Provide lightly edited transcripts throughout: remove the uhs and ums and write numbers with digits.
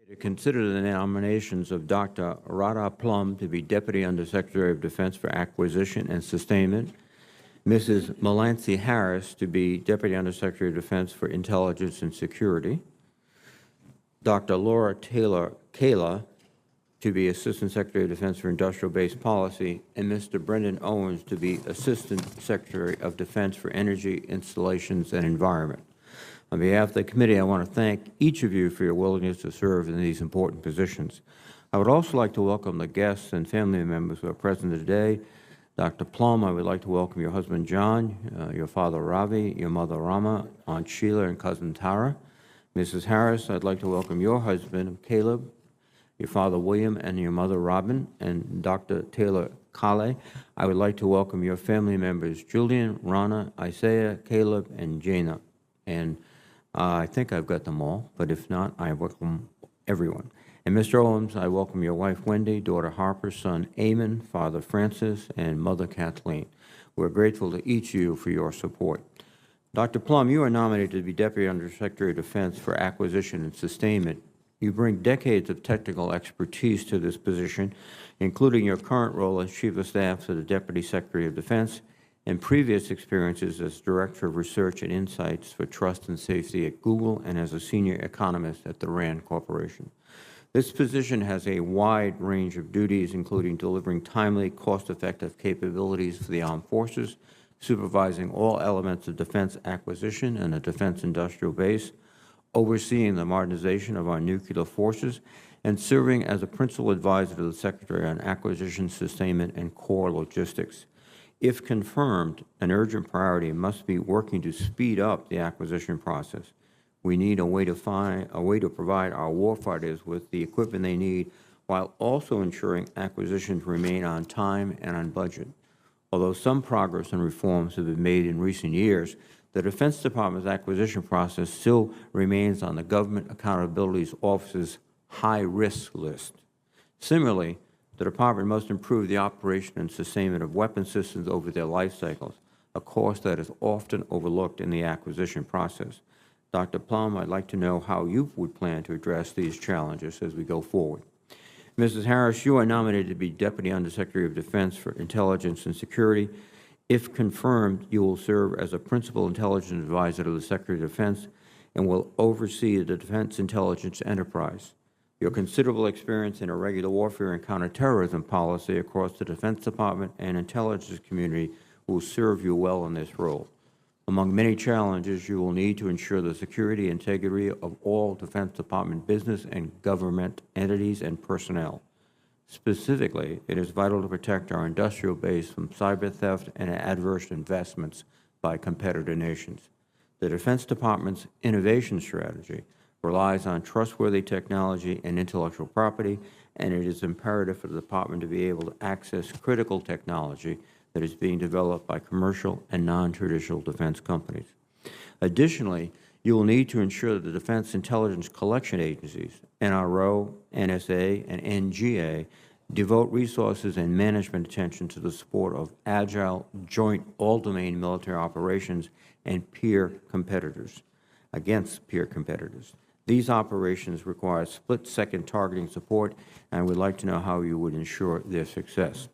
To consider the nominations of Dr. Radha Plumb to be Deputy Undersecretary of Defense for Acquisition and Sustainment, Mrs. Milancy Harris to be Deputy Undersecretary of Defense for Intelligence and Security, Dr. Laura Taylor-Kale to be Assistant Secretary of Defense for Industrial Base Policy, and Mr. Brendan Owens to be Assistant Secretary of Defense for Energy, Installations, and Environment. On behalf of the committee, I want to thank each of you for your willingness to serve in these important positions. I would also like to welcome the guests and family members who are present today. Dr. Plumb, I would like to welcome your husband, John, your father, Ravi, your mother, Rama, Aunt Sheila, and cousin Tara. Mrs. Harris, I'd like to welcome your husband, Caleb, your father, William, and your mother, Robin, and Dr. Taylor-Kale. I would like to welcome your family members, Julian, Rana, Isaiah, Caleb, and Jana. And I think I've got them all, but if not, I welcome everyone. And Mr. Owens, I welcome your wife, Wendy, daughter Harper, son Eamon, father Francis, and mother Kathleen. We're grateful to each of you for your support. Dr. Plumb, you are nominated to be Deputy Undersecretary of Defense for Acquisition and Sustainment. You bring decades of technical expertise to this position, including your current role as Chief of Staff to the Deputy Secretary of Defense and previous experiences as Director of Research and Insights for Trust and Safety at Google and as a Senior Economist at the RAND Corporation. This position has a wide range of duties, including delivering timely, cost-effective capabilities for the armed forces, supervising all elements of defense acquisition and the defense industrial base, overseeing the modernization of our nuclear forces, and serving as a principal advisor to the Secretary on acquisition, sustainment, and core logistics. If confirmed, an urgent priority must be working to speed up the acquisition process. We need a way to provide our warfighters with the equipment they need while also ensuring acquisitions remain on time and on budget. Although some progress and reforms have been made in recent years, the Defense Department's acquisition process still remains on the Government Accountability Office's high-risk list. Similarly, the Department must improve the operation and sustainment of weapon systems over their life cycles, a cost that is often overlooked in the acquisition process. Dr. Plumb, I'd like to know how you would plan to address these challenges as we go forward. Mrs. Harris, you are nominated to be Deputy Undersecretary of Defense for Intelligence and Security. If confirmed, you will serve as a Principal Intelligence Advisor to the Secretary of Defense and will oversee the Defense Intelligence Enterprise. Your considerable experience in irregular warfare and counterterrorism policy across the Defense Department and intelligence community will serve you well in this role. Among many challenges, you will need to ensure the security and integrity of all Defense Department business and government entities and personnel. Specifically, it is vital to protect our industrial base from cyber theft and adverse investments by competitor nations. The Defense Department's innovation strategy relies on trustworthy technology and intellectual property, and it is imperative for the Department to be able to access critical technology that is being developed by commercial and non-traditional defense companies. Additionally, you will need to ensure that the Defense Intelligence Collection Agencies, NRO, NSA, and NGA, devote resources and management attention to the support of agile, joint, all-domain military operations and against peer competitors. These operations require split-second targeting support, and we'd like to know how you would ensure their success.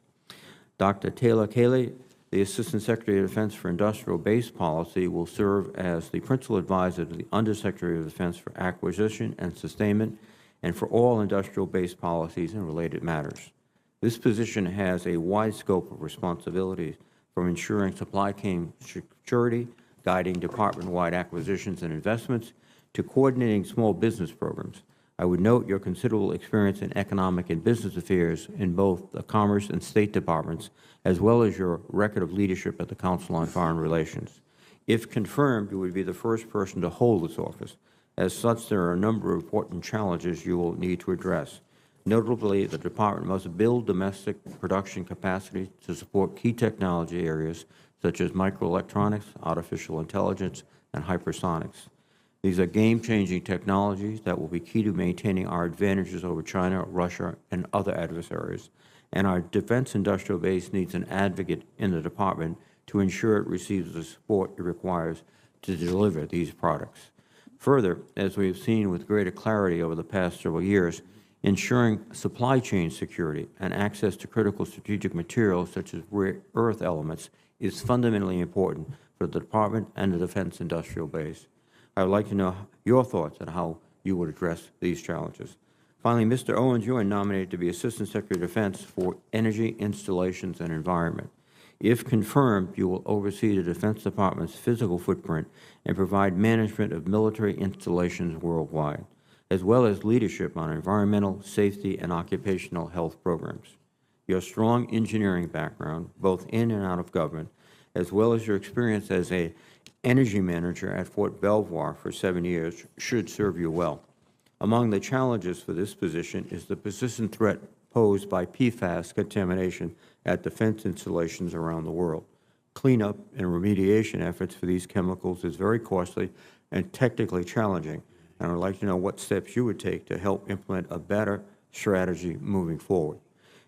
Dr. Taylor-Kale, the Assistant Secretary of Defense for Industrial Base Policy, will serve as the Principal Advisor to the Undersecretary of Defense for Acquisition and Sustainment and for all industrial base policies and related matters. This position has a wide scope of responsibilities, from ensuring supply chain security, guiding department-wide acquisitions and investments, to coordinating small business programs. I would note your considerable experience in economic and business affairs in both the Commerce and State Departments, as well as your record of leadership at the Council on Foreign Relations. If confirmed, you would be the first person to hold this office. As such, there are a number of important challenges you will need to address. Notably, the Department must build domestic production capacity to support key technology areas such as microelectronics, artificial intelligence, and hypersonics. These are game-changing technologies that will be key to maintaining our advantages over China, Russia, and other adversaries. And our defense industrial base needs an advocate in the Department to ensure it receives the support it requires to deliver these products. Further, as we have seen with greater clarity over the past several years, ensuring supply chain security and access to critical strategic materials such as rare earth elements is fundamentally important for the Department and the defense industrial base. I would like to know your thoughts on how you would address these challenges. Finally, Mr. Owens, you are nominated to be Assistant Secretary of Defense for Energy, Installations, and Environment. If confirmed, you will oversee the Defense Department's physical footprint and provide management of military installations worldwide, as well as leadership on environmental, safety, and occupational health programs. Your strong engineering background, both in and out of government, as well as your experience as an energy manager at Fort Belvoir for 7 years, should serve you well. Among the challenges for this position is the persistent threat posed by PFAS contamination at defense installations around the world. Cleanup and remediation efforts for these chemicals is very costly and technically challenging, and I would like to know what steps you would take to help implement a better strategy moving forward.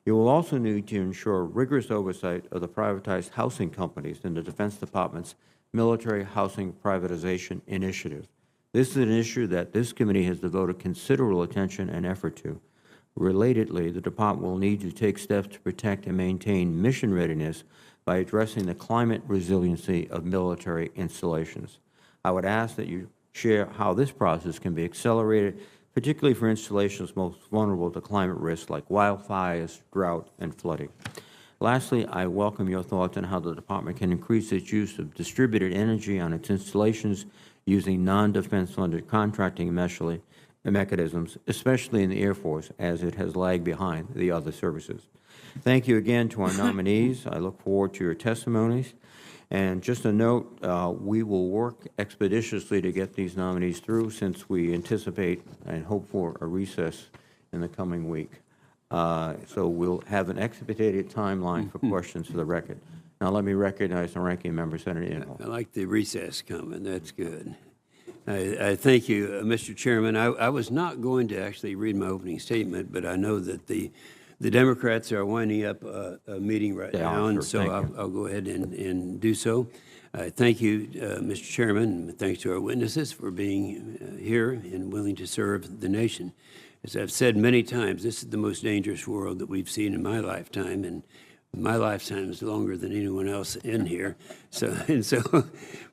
You will also need to ensure rigorous oversight of the privatized housing companies in the Defense Department's Military Housing Privatization Initiative. This is an issue that this committee has devoted considerable attention and effort to. Relatedly, the Department will need to take steps to protect and maintain mission readiness by addressing the climate resiliency of military installations. I would ask that you share how this process can be accelerated, particularly for installations most vulnerable to climate risks like wildfires, drought, and flooding. Lastly, I welcome your thoughts on how the Department can increase its use of distributed energy on its installations using non-defense funded contracting mechanisms, especially in the Air Force, as it has lagged behind the other services. Thank you again to our nominees. I look forward to your testimonies. And just a note, we will work expeditiously to get these nominees through, since we anticipate and hope for a recess in the coming week. So we'll have an expedited timeline for questions for the record. Now let me recognize the ranking member, Senator Inhofe. I like the recess coming. That's good. I thank you, Mr. Chairman. I was not going to actually read my opening statement, but I know that the Democrats are winding up a meeting right now, and so I'll go ahead and do so. Thank you, Mr. Chairman, and thanks to our witnesses for being here and willing to serve the nation. As I've said many times, this is the most dangerous world that we've seen in my lifetime, and my lifetime is longer than anyone else in here. So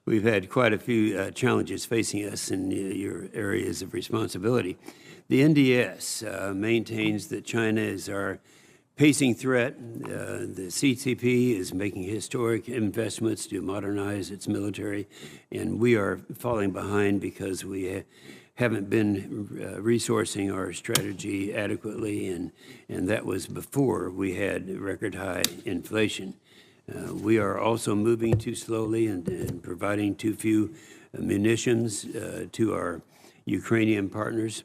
we've had quite a few challenges facing us in your areas of responsibility. The NDS maintains that China is our pacing threat. The CCP is making historic investments to modernize its military, and we are falling behind because we haven't been resourcing our strategy adequately, and that was before we had record high inflation. We are also moving too slowly and providing too few munitions to our Ukrainian partners.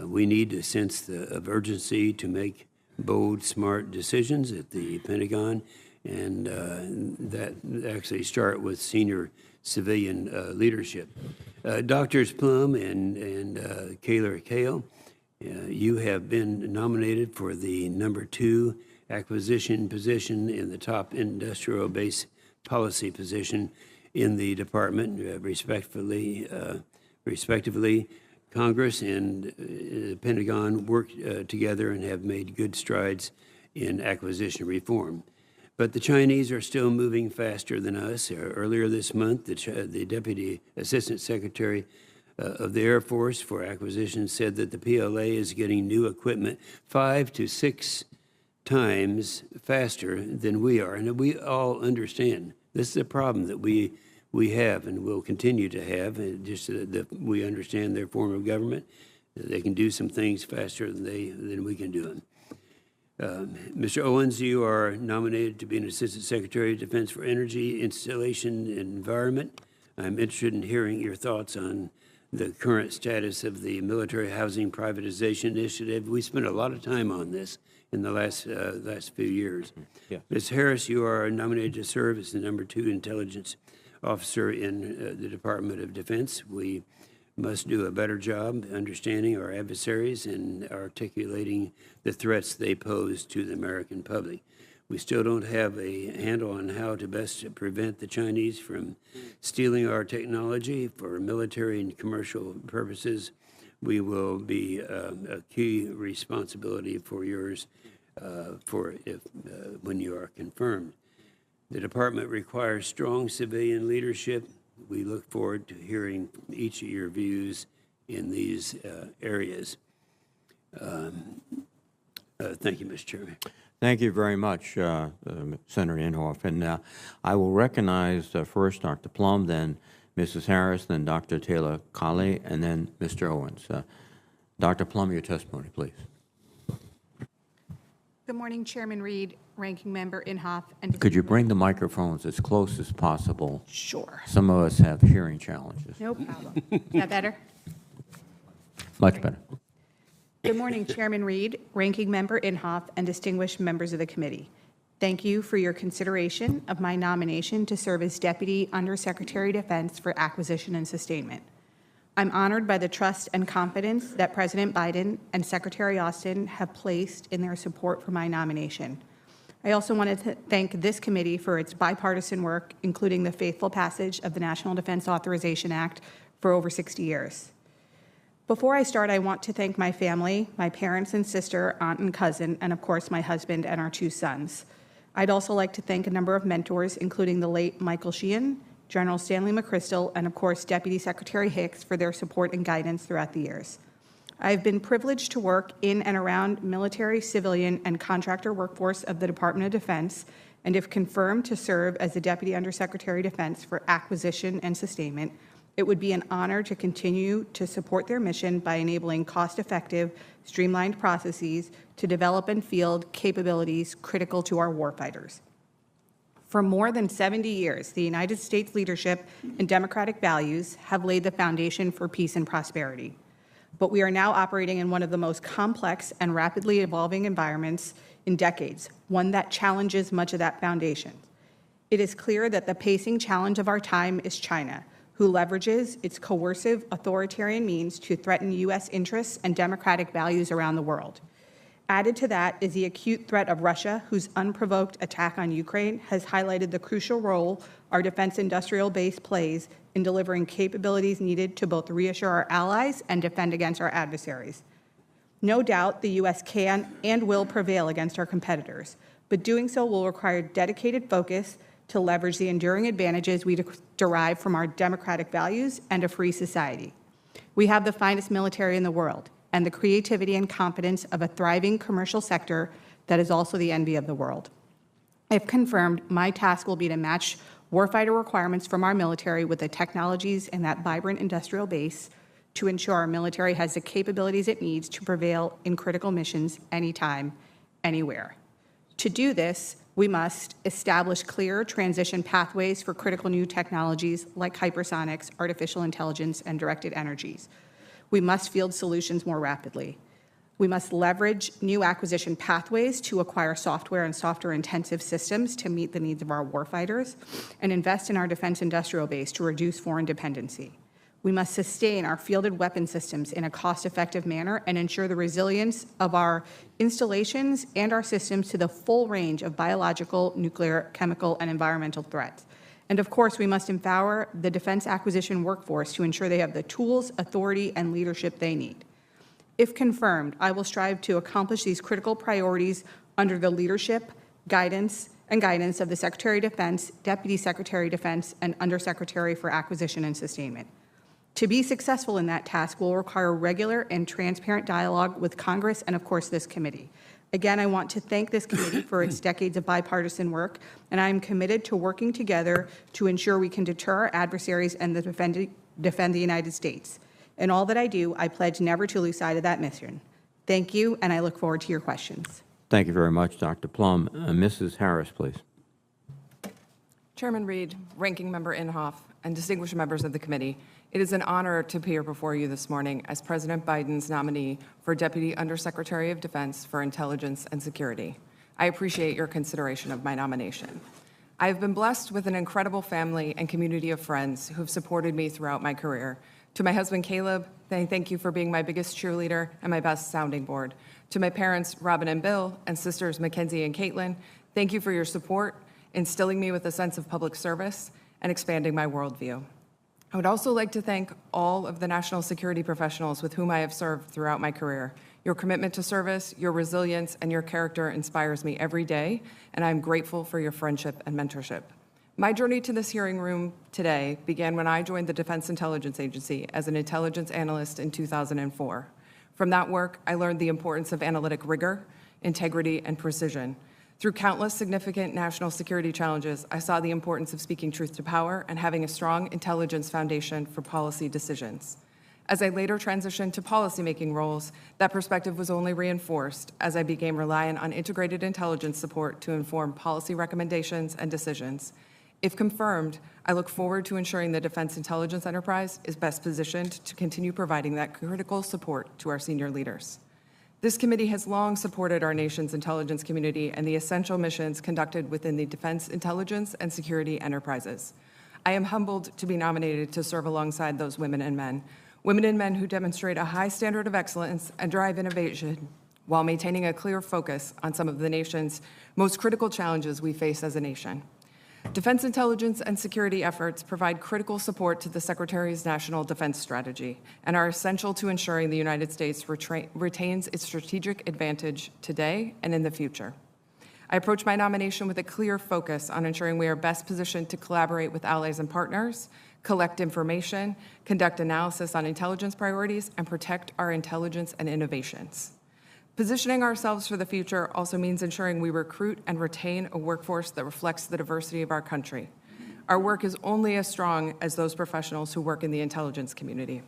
We need a sense of urgency to make bold, smart decisions at the Pentagon, and that actually start with senior civilian leadership. Doctors Plumb and Taylor-Kale, you have been nominated for the ¡2 acquisition position in the top industrial base policy position in the department, respectively. Congress and the Pentagon work together and have made good strides in acquisition reform. But the Chinese are still moving faster than us. Earlier this month, the Deputy Assistant Secretary of the Air Force for Acquisition said that the PLA is getting new equipment 5 to 6 times faster than we are. And we all understand this is a problem that we have and will continue to have. Just that we understand their form of government. They can do some things faster than we can do them. Mr. Owens, you are nominated to be an Assistant Secretary of Defense for Energy, Installation, and Environment. I'm interested in hearing your thoughts on the current status of the Military Housing Privatization Initiative. We spent a lot of time on this in the last few years. Yeah. Ms. Harris, you are nominated to serve as the #2 intelligence officer in the Department of Defense. We must do a better job understanding our adversaries and articulating the threats they pose to the American public. We still don't have a handle on how to best prevent the Chinese from stealing our technology for military and commercial purposes. We will be a key responsibility for yours when you are confirmed. The department requires strong civilian leadership. We look forward to hearing each of your views in these areas. Thank you, Mr. Chairman. Thank you very much, Senator Inhofe. And I will recognize first Dr. Plumb, then Mrs. Harris, then Dr. Taylor-Kale, and then Mr. Owens. Dr. Plumb, your testimony, please. Good morning, Chairman Reed, Ranking Member Inhofe, and Could you bring the microphones as close as possible? Sure. Some of us have hearing challenges. No problem. Is that better? Much better. Good morning, Chairman Reed, Ranking Member Inhofe, and distinguished members of the committee. Thank you for your consideration of my nomination to serve as Deputy Undersecretary of Defense for Acquisition and Sustainment. I'm honored by the trust and confidence that President Biden and Secretary Austin have placed in their support for my nomination. I also wanted to thank this committee for its bipartisan work, including the faithful passage of the National Defense Authorization Act for over 60 years. Before I start, I want to thank my family, my parents and sister, aunt and cousin, and of course my husband and our 2 sons. I'd also like to thank a number of mentors, including the late Michael Sheehan, General Stanley McChrystal, and of course Deputy Secretary Hicks for their support and guidance throughout the years. I've been privileged to work in and around military, civilian, and contractor workforce of the Department of Defense, and if confirmed to serve as the Deputy Undersecretary of Defense for Acquisition and Sustainment, it would be an honor to continue to support their mission by enabling cost-effective, streamlined processes to develop and field capabilities critical to our warfighters. For more than 70 years, the United States leadership and democratic values have laid the foundation for peace and prosperity. But we are now operating in one of the most complex and rapidly evolving environments in decades, one that challenges much of that foundation. It is clear that the pacing challenge of our time is China, who leverages its coercive authoritarian means to threaten U.S. interests and democratic values around the world. Added to that is the acute threat of Russia, whose unprovoked attack on Ukraine has highlighted the crucial role our defense industrial base plays in delivering capabilities needed to both reassure our allies and defend against our adversaries. No doubt the U.S. can and will prevail against our competitors, but doing so will require dedicated focus to leverage the enduring advantages we derive from our democratic values and a free society. We have the finest military in the world and the creativity and competence of a thriving commercial sector that is also the envy of the world. If confirmed, my task will be to match warfighter requirements from our military with the technologies in that vibrant industrial base to ensure our military has the capabilities it needs to prevail in critical missions anytime, anywhere. To do this, we must establish clear transition pathways for critical new technologies like hypersonics, artificial intelligence, and directed energies. We must field solutions more rapidly. We must leverage new acquisition pathways to acquire software and software-intensive systems to meet the needs of our warfighters and invest in our defense industrial base to reduce foreign dependency. We must sustain our fielded weapon systems in a cost-effective manner and ensure the resilience of our installations and our systems to the full range of biological, nuclear, chemical, and environmental threats. And of course, we must empower the defense acquisition workforce to ensure they have the tools, authority, and leadership they need. If confirmed, I will strive to accomplish these critical priorities under the leadership, guidance of the Secretary of Defense, Deputy Secretary of Defense, and Undersecretary for Acquisition and Sustainment. To be successful in that task will require regular and transparent dialogue with Congress and, of course, this committee. Again, I want to thank this committee for its decades of bipartisan work, and I am committed to working together to ensure we can deter our adversaries and defend the United States. In all that I do, I pledge never to lose sight of that mission. Thank you, and I look forward to your questions. Thank you very much, Dr. Plumb. Mrs. Harris, please. Chairman Reed, Ranking Member Inhofe, and distinguished members of the committee, it is an honor to appear before you this morning as President Biden's nominee for Deputy Undersecretary of Defense for Intelligence and Security. I appreciate your consideration of my nomination. I have been blessed with an incredible family and community of friends who have supported me throughout my career. To my husband, Caleb, thank you for being my biggest cheerleader and my best sounding board. To my parents, Robin and Bill, and sisters, Mackenzie and Caitlin, Thank you for your support, instilling me with a sense of public service, and expanding my worldview. I would also like to thank all of the national security professionals with whom I have served throughout my career. Your commitment to service, your resilience, and your character inspires me every day, and I'm grateful for your friendship and mentorship. My journey to this hearing room today began when I joined the Defense Intelligence Agency as an intelligence analyst in 2004. From that work, I learned the importance of analytic rigor, integrity, and precision. Through countless significant national security challenges, I saw the importance of speaking truth to power and having a strong intelligence foundation for policy decisions. As I later transitioned to policymaking roles, that perspective was only reinforced as I became reliant on integrated intelligence support to inform policy recommendations and decisions. If confirmed, I look forward to ensuring the Defense Intelligence Enterprise is best positioned to continue providing that critical support to our senior leaders. This committee has long supported our nation's intelligence community and the essential missions conducted within the defense, intelligence, and security enterprises. I am humbled to be nominated to serve alongside those women and men who demonstrate a high standard of excellence and drive innovation while maintaining a clear focus on some of the nation's most critical challenges we face as a nation. Defense intelligence and security efforts provide critical support to the Secretary's national defense strategy and are essential to ensuring the United States retains its strategic advantage today and in the future. I approach my nomination with a clear focus on ensuring we are best positioned to collaborate with allies and partners, collect information, conduct analysis on intelligence priorities, and protect our intelligence and innovations. Positioning ourselves for the future also means ensuring we recruit and retain a workforce that reflects the diversity of our country. Our work is only as strong as those professionals who work in the intelligence community.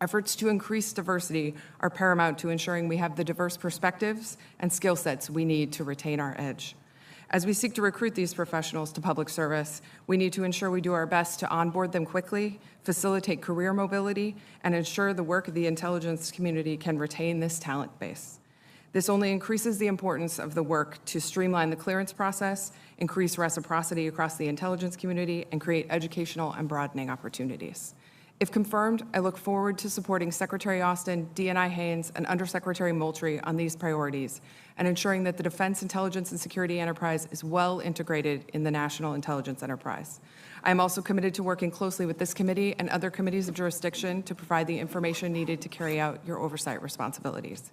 Efforts to increase diversity are paramount to ensuring we have the diverse perspectives and skill sets we need to retain our edge. As we seek to recruit these professionals to public service, we need to ensure we do our best to onboard them quickly, facilitate career mobility, and ensure the work of the intelligence community can retain this talent base. This only increases the importance of the work to streamline the clearance process, increase reciprocity across the intelligence community, and create educational and broadening opportunities. If confirmed, I look forward to supporting Secretary Austin, DNI Haynes, and Undersecretary Moultrie on these priorities and ensuring that the Defense Intelligence and Security Enterprise is well integrated in the National Intelligence Enterprise. I am also committed to working closely with this committee and other committees of jurisdiction to provide the information needed to carry out your oversight responsibilities.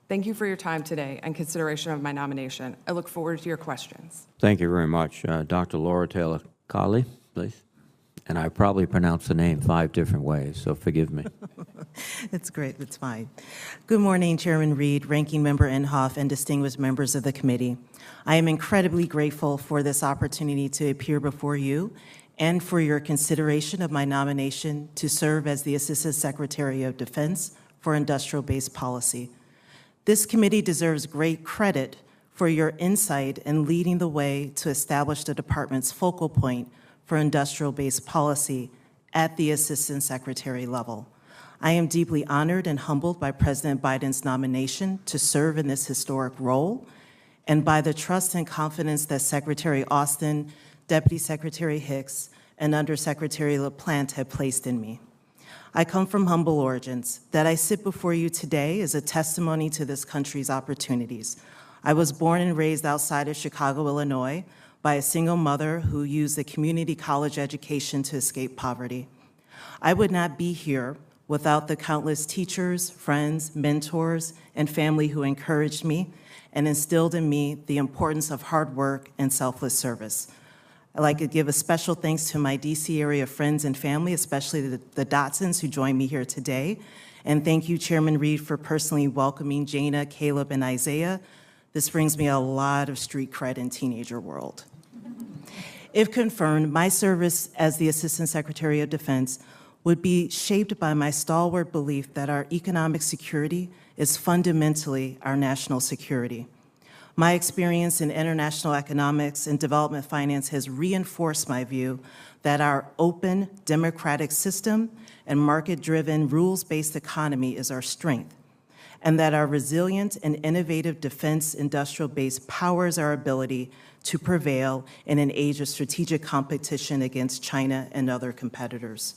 Thank you for your time today and consideration of my nomination. I look forward to your questions. Thank you very much. Dr. Laura Taylor-Kale, please. And I probably pronounced the name 5 different ways, so forgive me. It's great. It's fine. Good morning, Chairman Reed, Ranking Member Inhofe, and distinguished members of the committee. I am incredibly grateful for this opportunity to appear before you and for your consideration of my nomination to serve as the Assistant Secretary of Defense for Industrial Base Policy. This committee deserves great credit for your insight in leading the way to establish the department's focal point for industrial-based policy at the Assistant Secretary level. I am deeply honored and humbled by President Biden's nomination to serve in this historic role and by the trust and confidence that Secretary Austin, Deputy Secretary Hicks, and Undersecretary LaPlante have placed in me. I come from humble origins. That I sit before you today is a testimony to this country's opportunities. I was born and raised outside of Chicago, Illinois, by a single mother who used a community college education to escape poverty. I would not be here without the countless teachers, friends, mentors, and family who encouraged me and instilled in me the importance of hard work and selfless service. I'd like to give a special thanks to my DC area friends and family, especially the Dotsons who joined me here today. And thank you, Chairman Reed, for personally welcoming Jana, Caleb, and Isaiah. This brings me a lot of street cred in teenager world. If confirmed, my service as the Assistant Secretary of Defense would be shaped by my stalwart belief that our economic security is fundamentally our national security. My experience in international economics and development finance has reinforced my view that our open, democratic system and market-driven, rules-based economy is our strength, and that our resilient and innovative defense industrial base powers our ability to prevail in an age of strategic competition against China and other competitors.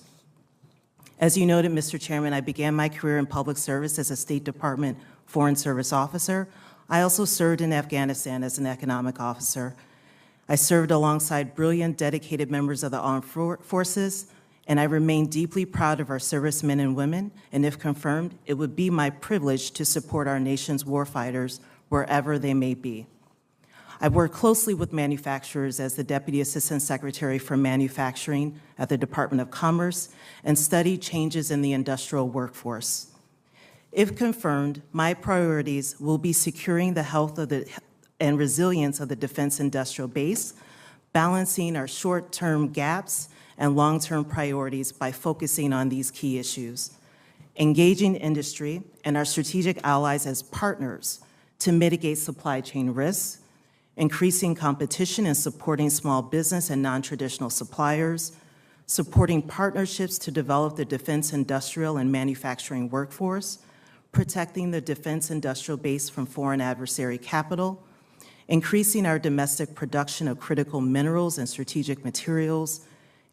As you noted, Mr. Chairman, I began my career in public service as a State Department Foreign Service officer. I also served in Afghanistan as an economic officer. I served alongside brilliant, dedicated members of the armed forces, and I remain deeply proud of our servicemen and women, and if confirmed, it would be my privilege to support our nation's warfighters wherever they may be. I work closely with manufacturers as the Deputy Assistant Secretary for Manufacturing at the Department of Commerce and study changes in the industrial workforce. If confirmed, my priorities will be securing the health of and resilience of the defense industrial base, balancing our short-term gaps and long-term priorities by focusing on these key issues, engaging industry and our strategic allies as partners to mitigate supply chain risks, increasing competition and supporting small business and non-traditional suppliers, supporting partnerships to develop the defense industrial and manufacturing workforce, protecting the defense industrial base from foreign adversary capital, increasing our domestic production of critical minerals and strategic materials,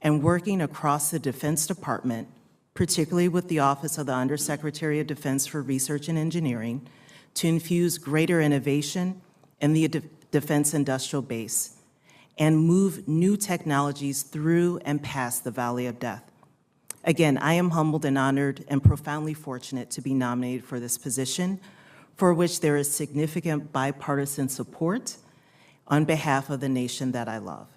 and working across the Defense Department, particularly with the Office of the Undersecretary of Defense for Research and Engineering, to infuse greater innovation in the defense industrial base and move new technologies through and past the valley of death. Again, I am humbled and honored and profoundly fortunate to be nominated for this position, for which there is significant bipartisan support on behalf of the nation that I love.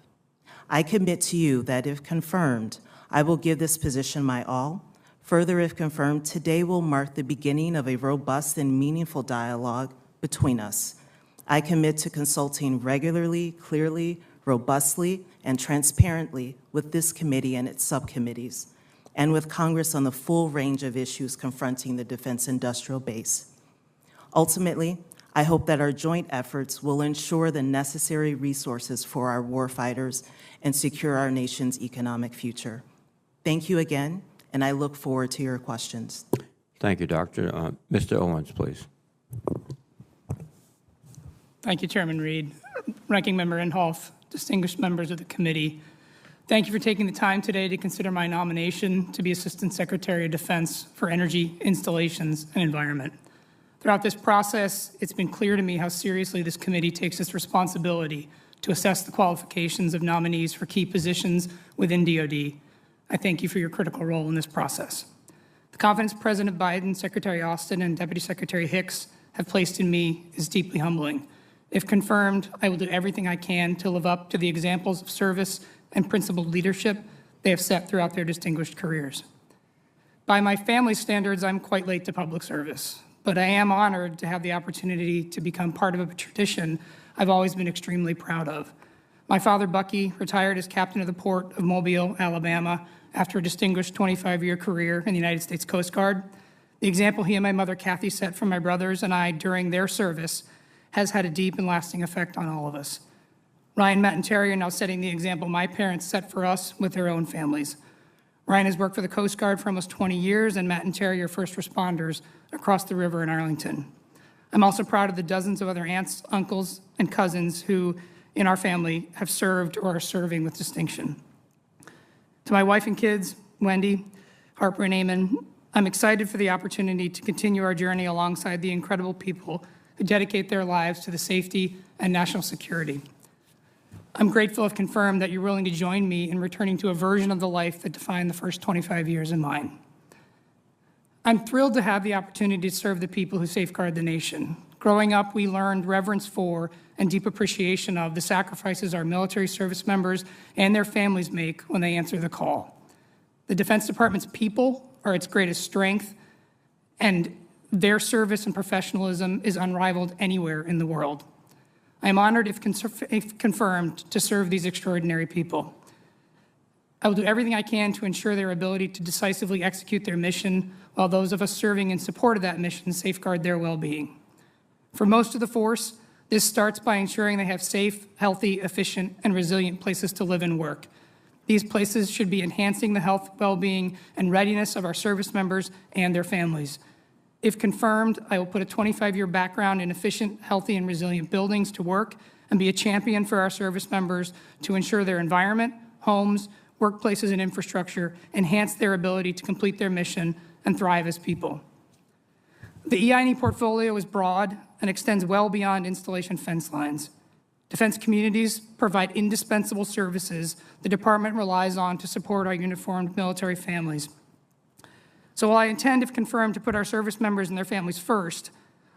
I commit to you that if confirmed, I will give this position my all. Further, if confirmed, today will mark the beginning of a robust and meaningful dialogue between us. I commit to consulting regularly, clearly, robustly, and transparently with this committee and its subcommittees, and with Congress on the full range of issues confronting the defense industrial base. Ultimately, I hope that our joint efforts will ensure the necessary resources for our warfighters and secure our nation's economic future. Thank you again, and I look forward to your questions. Thank you, Doctor. Mr. Owens, please. Thank you, Chairman Reed. Ranking Member Inhofe, distinguished members of the committee, thank you for taking the time today to consider my nomination to be Assistant Secretary of Defense for Energy, Installations, and Environment. Throughout this process, it's been clear to me how seriously this committee takes its responsibility to assess the qualifications of nominees for key positions within DoD. I thank you for your critical role in this process. The confidence President Biden, Secretary Austin, and Deputy Secretary Hicks have placed in me is deeply humbling. If confirmed, I will do everything I can to live up to the examples of service and principled leadership they have set throughout their distinguished careers. By my family's standards, I'm quite late to public service, but I am honored to have the opportunity to become part of a tradition I've always been extremely proud of. My father, Bucky, retired as captain of the port of Mobile, Alabama, after a distinguished 25-year career in the United States Coast Guard. The example he and my mother, Kathy, set for my brothers and I during their service has had a deep and lasting effect on all of us. Ryan, Matt, and Terry are now setting the example my parents set for us with their own families. Ryan has worked for the Coast Guard for almost 20 years, and Matt and Terry are first responders across the river in Arlington. I'm also proud of the dozens of other aunts, uncles, and cousins who, in our family, have served or are serving with distinction. To my wife and kids, Wendy, Harper, and Eamon, I'm excited for the opportunity to continue our journey alongside the incredible people who dedicate their lives to the safety and national security. I'm grateful if confirmed that you're willing to join me in returning to a version of the life that defined the first 25 years in mine. I'm thrilled to have the opportunity to serve the people who safeguard the nation. Growing up, we learned reverence for and deep appreciation of the sacrifices our military service members and their families make when they answer the call. The Defense Department's people are its greatest strength, and their service and professionalism is unrivaled anywhere in the world. I am honored, if confirmed, to serve these extraordinary people. I will do everything I can to ensure their ability to decisively execute their mission, while those of us serving in support of that mission safeguard their well-being. For most of the force, this starts by ensuring they have safe, healthy, efficient, and resilient places to live and work. These places should be enhancing the health, well-being, and readiness of our service members and their families. If confirmed, I will put a 25-year background in efficient, healthy, and resilient buildings to work and be a champion for our service members to ensure their environment, homes, workplaces, and infrastructure enhance their ability to complete their mission and thrive as people. The EI&E portfolio is broad and extends well beyond installation fence lines. Defense communities provide indispensable services the department relies on to support our uniformed military families. So while I intend, if confirmed, to put our service members and their families first,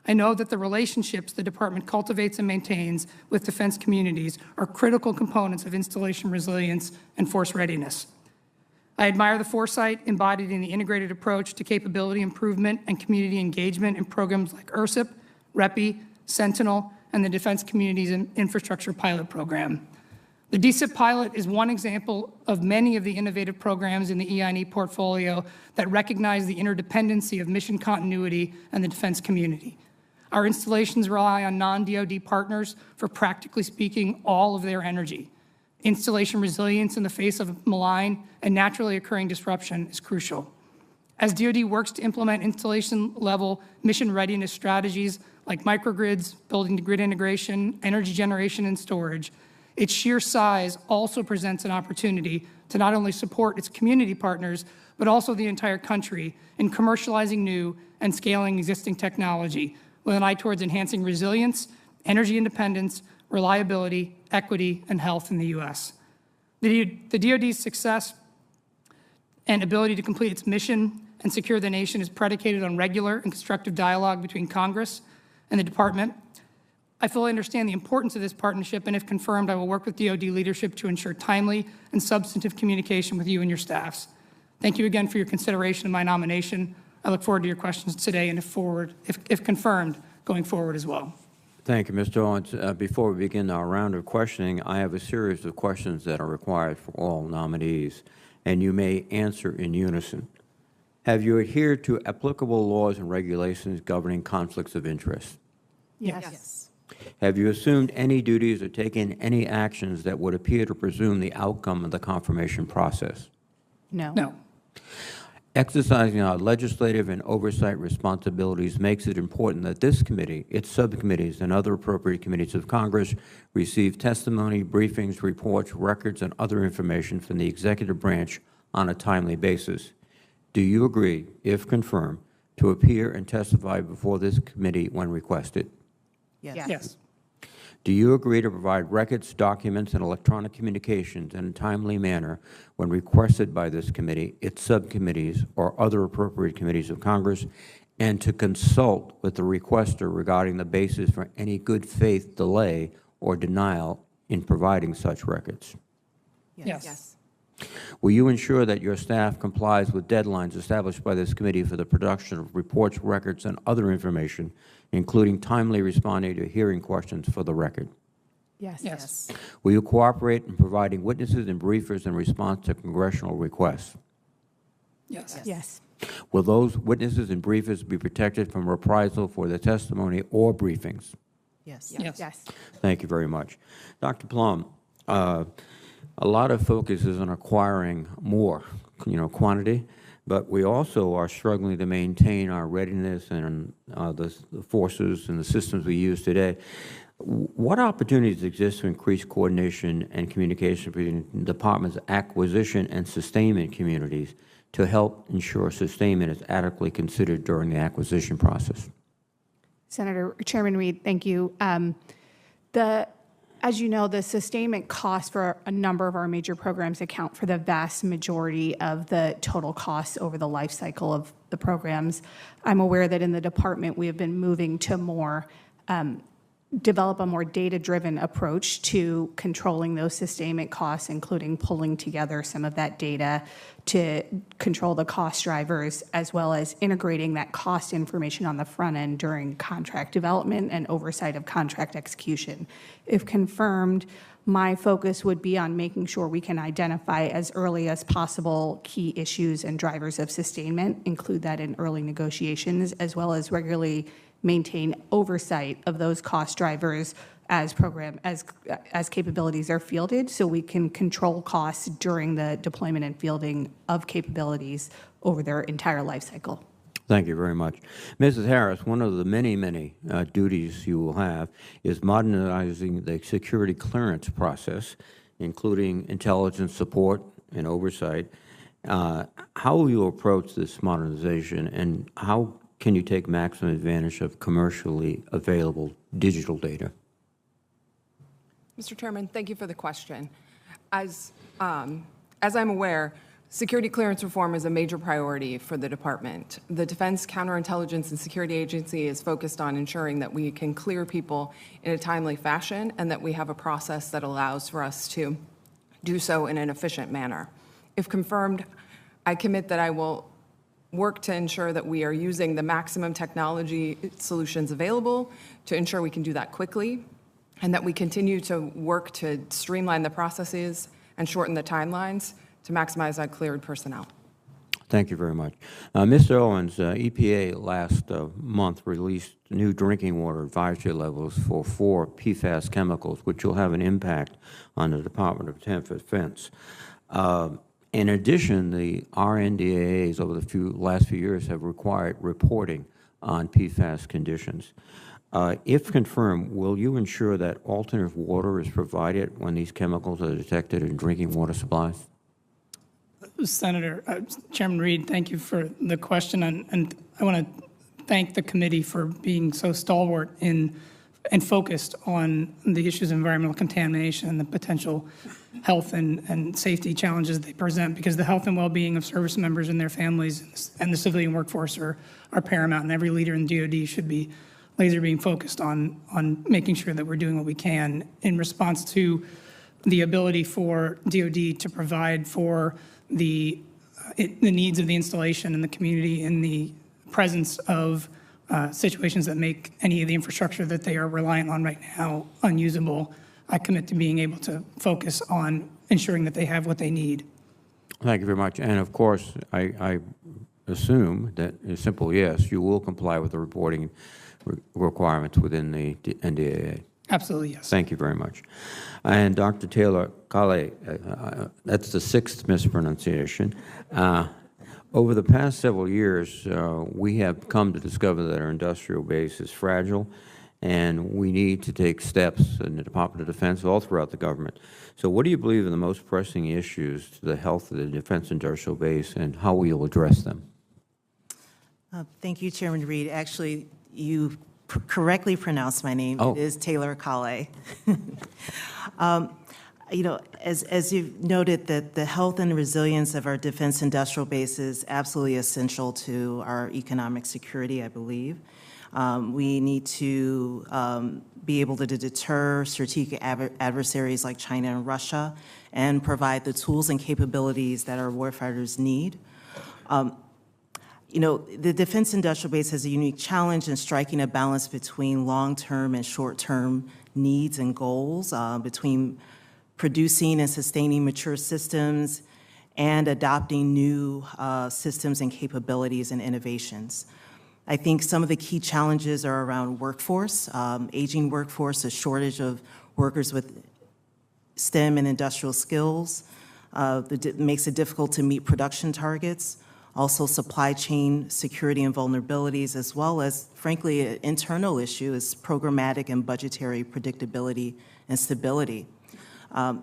I know that the relationships the department cultivates and maintains with defense communities are critical components of installation resilience and force readiness. I admire the foresight embodied in the integrated approach to capability improvement and community engagement in programs like ERSIP, REPI, Sentinel, and the Defense Communities Infrastructure Pilot Program. The DCIP pilot is one example of many of the innovative programs in the EI&E portfolio that recognize the interdependency of mission continuity and the defense community. Our installations rely on non-DoD partners for, practically speaking, all of their energy. Installation resilience in the face of malign and naturally occurring disruption is crucial. As DoD works to implement installation-level mission readiness strategies like microgrids, building to grid integration, energy generation, and storage, its sheer size also presents an opportunity to not only support its community partners, but also the entire country in commercializing new and scaling existing technology with an eye towards enhancing resilience, energy independence, reliability, equity, and health in the U.S. The DoD's success and ability to complete its mission and secure the nation is predicated on regular and constructive dialogue between Congress and the department. I fully understand the importance of this partnership, and if confirmed, I will work with DoD leadership to ensure timely and substantive communication with you and your staffs. Thank you again for your consideration of my nomination. I look forward to your questions today and if confirmed, going forward as well. Thank you, Mr. Owens. Before we begin our round of questioning, I have a series of questions that are required for all nominees, and you may answer in unison. Have you adhered to applicable laws and regulations governing conflicts of interest? Yes. Have you assumed any duties or taken any actions that would appear to presume the outcome of the confirmation process? No. No. Exercising our legislative and oversight responsibilities makes it important that this committee, its subcommittees, and other appropriate committees of Congress receive testimony, briefings, reports, records, and other information from the executive branch on a timely basis. Do you agree, if confirmed, to appear and testify before this committee when requested? Yes. Do you agree to provide records, documents, and electronic communications in a timely manner when requested by this committee, its subcommittees, or other appropriate committees of Congress, and to consult with the requester regarding the basis for any good faith delay or denial in providing such records? Yes. Will you ensure that your staff complies with deadlines established by this committee for the production of reports, records, and other information, including timely responding to hearing questions for the record? Yes. Will you cooperate in providing witnesses and briefers in response to congressional requests? Yes. Will those witnesses and briefers be protected from reprisal for their testimony or briefings? Yes. Yes. Thank you very much. Dr. Plumb, a lot of focus is on acquiring more, quantity, but we also are struggling to maintain our readiness and the forces and the systems we use today. What opportunities exist to increase coordination and communication between the department's acquisition and sustainment communities to help ensure sustainment is adequately considered during the acquisition process? Chairman Reed, thank you. As you know, the sustainment costs for a number of our major programs account for the vast majority of the total costs over the life cycle of the programs. I'm aware that in the department we have been moving to develop a more data-driven approach to controlling those sustainment costs, including pulling together some of that data to control the cost drivers, as well as integrating that cost information on the front end during contract development and oversight of contract execution. If confirmed, my focus would be on making sure we can identify as early as possible key issues and drivers of sustainment, include that in early negotiations, as well as regularly maintain oversight of those cost drivers as capabilities are fielded, so we can control costs during the deployment and fielding of capabilities over their entire life cycle. Thank you very much. Mrs. Harris, one of the many, many duties you will have is modernizing the security clearance process, including intelligence support and oversight. How will you approach this modernization, and how can you take maximum advantage of commercially available digital data? Mr. Chairman, thank you for the question. As I'm aware, security clearance reform is a major priority for the department. The Defense Counterintelligence and Security Agency is focused on ensuring that we can clear people in a timely fashion and that we have a process that allows for us to do so in an efficient manner. If confirmed, I commit that I will work to ensure that we are using the maximum technology solutions available to ensure we can do that quickly, and that we continue to work to streamline the processes and shorten the timelines to maximize our cleared personnel. Thank you very much. Mr. Owens, EPA last month released new drinking water advisory levels for 4 PFAS chemicals, which will have an impact on the Department of Defense. In addition, the RNDAAs over the last few years have required reporting on PFAS conditions. If confirmed, will you ensure that alternative water is provided when these chemicals are detected in drinking water supplies? Chairman Reed, thank you for the question, and I want to thank the committee for being so stalwart and focused on the issues of environmental contamination and the potential health and safety challenges they present, because the health and well-being of service members and their families and the civilian workforce are paramount, and every leader in DoD should be laser being focused on making sure that we're doing what we can in response to the ability for DoD to provide for the needs of the installation and the community in the presence of situations that make any of the infrastructure that they are reliant on right now unusable. I commit to being able to focus on ensuring that they have what they need. Thank you very much. And of course, I assume that a simple yes, you will comply with the reporting requirements within the NDAA. Absolutely, yes. Thank you very much. And Dr. Taylor-Kale, that's the 6th mispronunciation. Over the past several years, we have come to discover that our industrial base is fragile, and we need to take steps in the Department of Defense all throughout the government. So what do you believe are the most pressing issues to the health of the defense industrial base, and how will you address them? Thank you, Chairman Reed. Actually, you correctly pronounced my name. Oh. It is Taylor-Kale. You know, as you've noted, that the health and resilience of our defense industrial base is absolutely essential to our economic security, I believe. We need to be able to deter strategic adversaries like China and Russia and provide the tools and capabilities that our warfighters need. You know, the defense industrial base has a unique challenge in striking a balance between long-term and short-term needs and goals, between producing and sustaining mature systems and adopting new systems and capabilities and innovations. I think some of the key challenges are around workforce, aging workforce, a shortage of workers with STEM and industrial skills that makes it difficult to meet production targets. Also, supply chain security and vulnerabilities, as well as, frankly, an internal issue is programmatic and budgetary predictability and stability.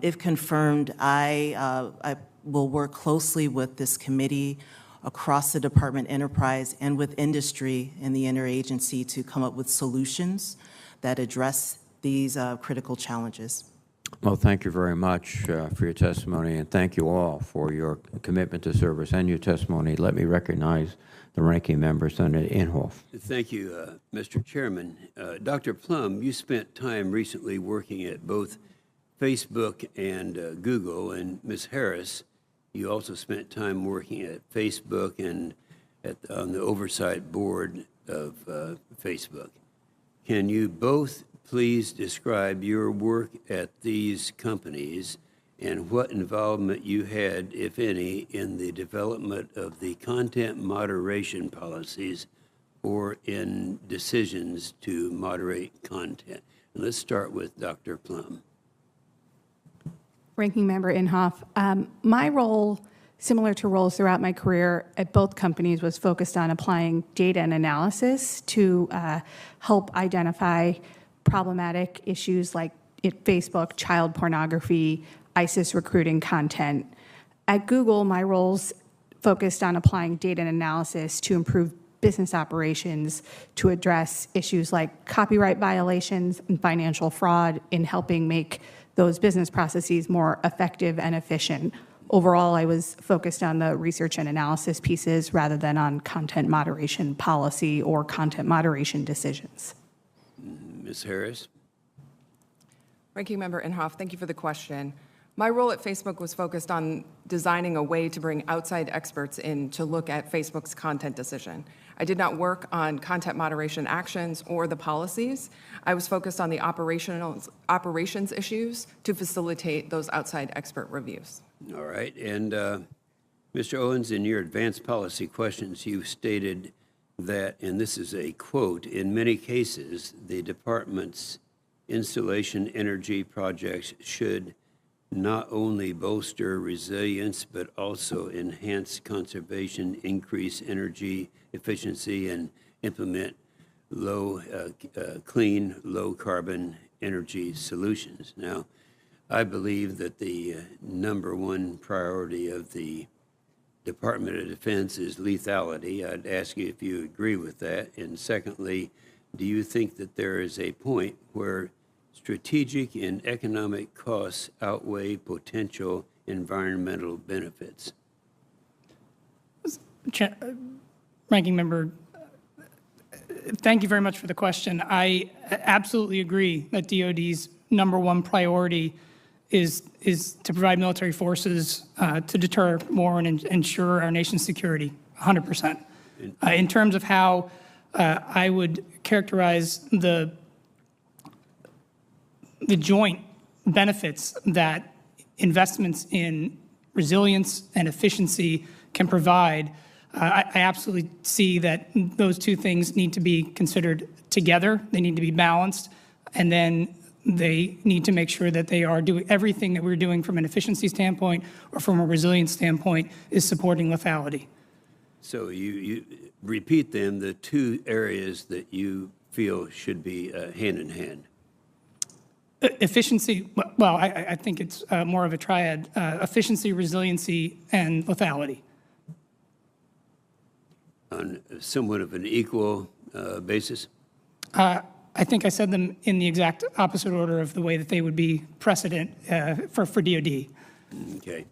If confirmed, I will work closely with this committee across the department enterprise and with industry and the interagency to come up with solutions that address these critical challenges. Well, thank you very much for your testimony, and thank you all for your commitment to service and your testimony. Let me recognize the ranking member, Senator Inhofe. Thank you, Mr. Chairman. Dr. Plumb, you spent time recently working at both Facebook and Google, and Ms. Harris, you also spent time working at Facebook and on the oversight board of Facebook. Can you both please describe your work at these companies and what involvement you had, if any, in the development of the content moderation policies or in decisions to moderate content? And let's start with Dr. Plumb. Ranking Member Inhofe, my role, similar to roles throughout my career at both companies, was focused on applying data and analysis to help identify problematic issues like Facebook, child pornography, ISIS recruiting content. At Google, my roles focused on applying data and analysis to improve business operations to address issues like copyright violations and financial fraud in helping make those business processes more effective and efficient. Overall, I was focused on the research and analysis pieces rather than on content moderation policy or content moderation decisions. Ms. Harris? Ranking Member Inhofe, thank you for the question. My role at Facebook was focused on designing a way to bring outside experts in to look at Facebook's content decision. I did not work on content moderation actions or the policies. I was focused on the operations issues to facilitate those outside expert reviews. All right. And Mr. Owens, in your advanced policy questions, you stated that, and this is a quote, in many cases, the department's installation energy projects should not only bolster resilience, but also enhance conservation, increase energy efficiency, and implement clean, low-carbon energy solutions. Now, I believe that the number one priority of the Department of Defense is lethality. I'd ask you if you agree with that. And secondly, do you think that there is a point where strategic and economic costs outweigh potential environmental benefits? Ranking Member, thank you very much for the question. I absolutely agree that DoD's number one priority is to provide military forces to deter war and ensure our nation's security, 100%. In terms of how I would characterize the joint benefits that investments in resilience and efficiency can provide, I absolutely see that those two things need to be considered together. They need to be balanced, and then they need to make sure that they are doing everything that we're doing from an efficiency standpoint or from a resilience standpoint is supporting lethality. So you repeat them, the two areas that you feel should be hand in hand. Efficiency, well, I think it's more of a triad, efficiency, resiliency, and lethality. On somewhat of an equal basis? I think I said them in the exact opposite order of the way that they would be precedent for DoD. Okay.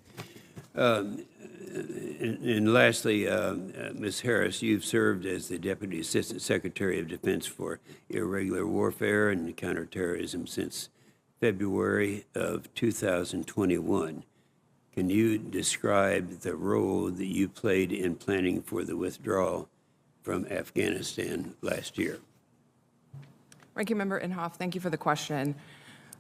And lastly, Ms. Harris, you've served as the Deputy Assistant Secretary of Defense for Irregular Warfare and Counterterrorism since February of 2021. Can you describe the role that you played in planning for the withdrawal from Afghanistan last year? Ranking Member Inhofe, thank you for the question.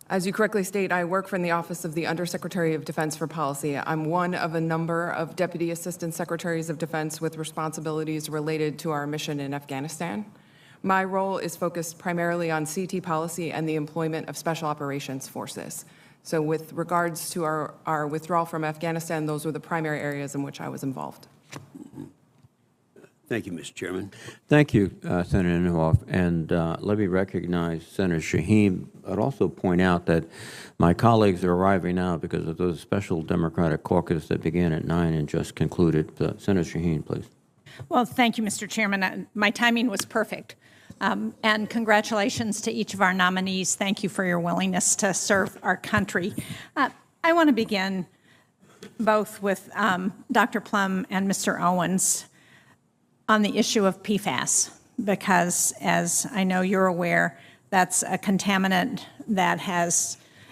As you correctly state, I work from the Office of the Undersecretary of Defense for Policy. I'm one of a number of Deputy Assistant Secretaries of Defense with responsibilities related to our mission in Afghanistan. My role is focused primarily on CT policy and the employment of Special Operations Forces. So with regards to our withdrawal from Afghanistan, those were the primary areas in which I was involved. Thank you, Mr. Chairman. Thank you, Senator Inhofe. And let me recognize Senator Shaheen. I'd also point out that my colleagues are arriving now because of the special Democratic caucus that began at 9 and just concluded. Senator Shaheen, please. Well, thank you, Mr. Chairman. My timing was perfect. And congratulations to each of our nominees. Thank you for your willingness to serve our country. I want to begin both with Dr. Plumb and Mr. Owens on the issue of PFAS, because as I know you're aware, that's a contaminant that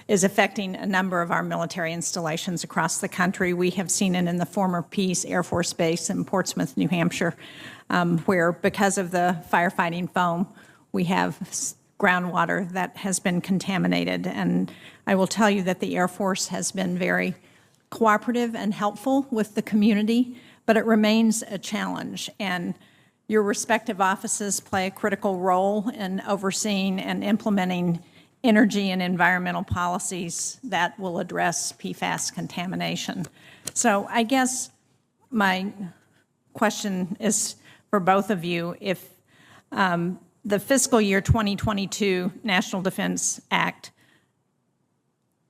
is affecting a number of our military installations across the country. We have seen it in the former Pease Air Force Base in Portsmouth, New Hampshire, where because of the firefighting foam, we have groundwater that has been contaminated. And I will tell you that the Air Force has been very cooperative and helpful with the community, but it remains a challenge. And your respective offices play a critical role in overseeing and implementing energy and environmental policies that will address PFAS contamination. So I guess my question is for both of you, if the fiscal year 2022 National Defense Act